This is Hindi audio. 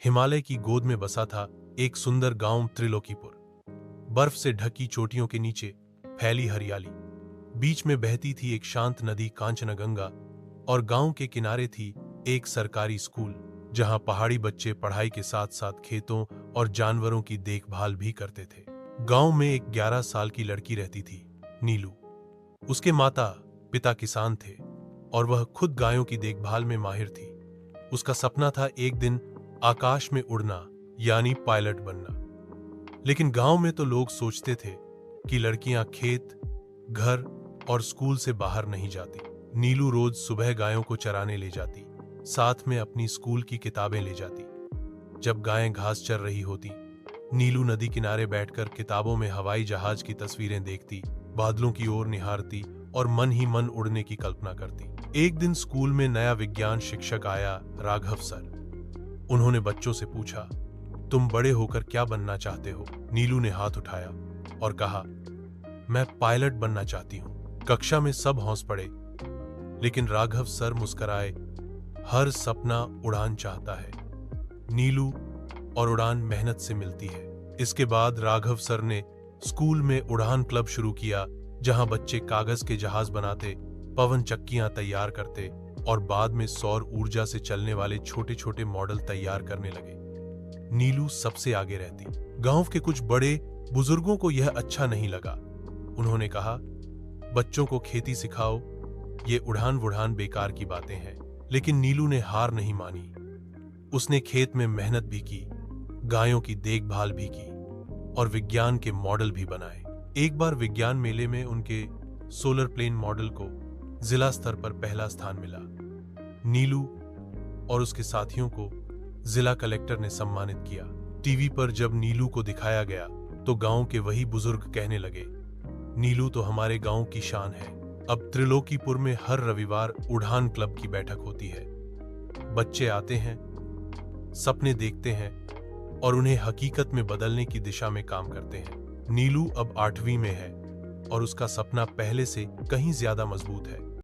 हिमालय की गोद में बसा था एक सुंदर गांव त्रिलोकीपुर। बर्फ से ढकी चोटियों के नीचे फैली हरियाली, बीच में बहती थी एक शांत नदी कांचनगंगा, और गांव के किनारे थी एक सरकारी स्कूल जहां पहाड़ी बच्चे पढ़ाई के साथ साथ खेतों और जानवरों की देखभाल भी करते थे। गांव में एक 11 साल की लड़की रहती थी, नीलू। उसके माता पिता किसान थे और वह खुद गायों की देखभाल में माहिर थी। उसका सपना था एक दिन आकाश में उड़ना, यानी पायलट बनना। लेकिन गांव में तो लोग सोचते थे कि लड़कियां खेत, घर और स्कूल से बाहर नहीं जाती। नीलू रोज सुबह गायों को चराने ले जाती, साथ में अपनी स्कूल की किताबें ले जाती। जब गायें घास चर रही होती, नीलू नदी किनारे बैठकर किताबों में हवाई जहाज की तस्वीरें देखती, बादलों की ओर निहारती और मन ही मन उड़ने की कल्पना करती। एक दिन स्कूल में नया विज्ञान शिक्षक आया, राघव सर। उन्होंने बच्चों से पूछा, तुम बड़े होकर क्या बनना चाहते हो? नीलू ने हाथ उठाया और कहा, मैं पायलट बनना चाहती हूं। कक्षा में सब हंस पड़े, लेकिन राघव सर मुस्कुराए। हर सपना उड़ान चाहता है नीलू, और उड़ान मेहनत से मिलती है। इसके बाद राघव सर ने स्कूल में उड़ान क्लब शुरू किया, जहां बच्चे कागज के जहाज बनाते, पवन चक्कियां तैयार करते और बाद में सौर ऊर्जा से चलने वाले छोटे छोटे मॉडल तैयार करने लगे। नीलू सबसे आगे रहती। गांव के कुछ बड़े बुजुर्गों को यह अच्छा नहीं लगा। उन्होंने कहा, बच्चों को खेती सिखाओ, ये उड़ान वुड़ान बेकार की बातें हैं। लेकिन नीलू ने हार नहीं मानी। उसने खेत में मेहनत भी की, गायों की देखभाल भी की और विज्ञान के मॉडल भी बनाए। एक बार विज्ञान मेले में उनके सोलर प्लेन मॉडल को जिला स्तर पर पहला स्थान मिला। नीलू और उसके साथियों को जिला कलेक्टर ने सम्मानित किया। टीवी पर जब नीलू को दिखाया गया तो गांव के वही बुजुर्ग कहने लगे, नीलू तो हमारे गांव की शान है। अब त्रिलोकीपुर में हर रविवार उड़ान क्लब की बैठक होती है। बच्चे आते हैं, सपने देखते हैं और उन्हें हकीकत में बदलने की दिशा में काम करते हैं। नीलू अब 8वीं में है और उसका सपना पहले से कहीं ज्यादा मजबूत है।